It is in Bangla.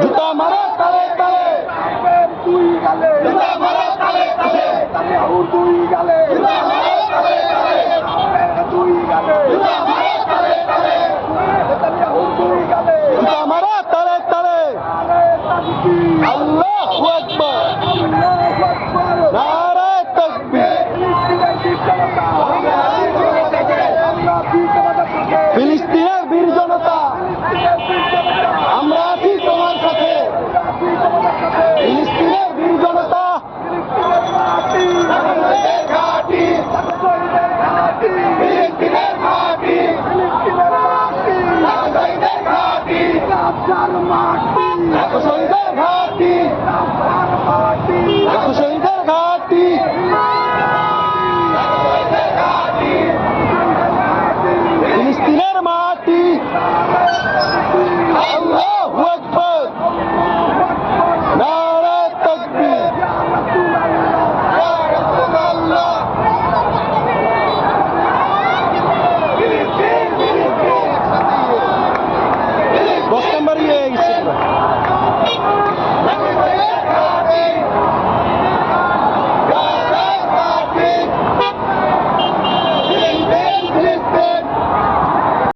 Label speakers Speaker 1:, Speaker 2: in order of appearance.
Speaker 1: জুতা মারো তালে তালে, দুই গালে জুতা মারো তালে তালে, দুই গালে জুতা মারো তালে তালে, দুই গালে জুতা মারো তালে তালে, দুই গালে জুতা মারো তালে তালে। আল্লাহু আকবার, আল্লাহু আকবার, নারে তাকবীর। ফিলিস্তিনের বীর জনতা, আমরা আছি তোমার সাথে। ফিলিস্তিনের বীর জনতা, ফিলিস্তিনের ঘাঁটি, ফিলিস্তিনের ঘাঁটি, শহীদের ঘাঁটি, শহীদের ঘাঁটি, শহীদের ঘাঁটি।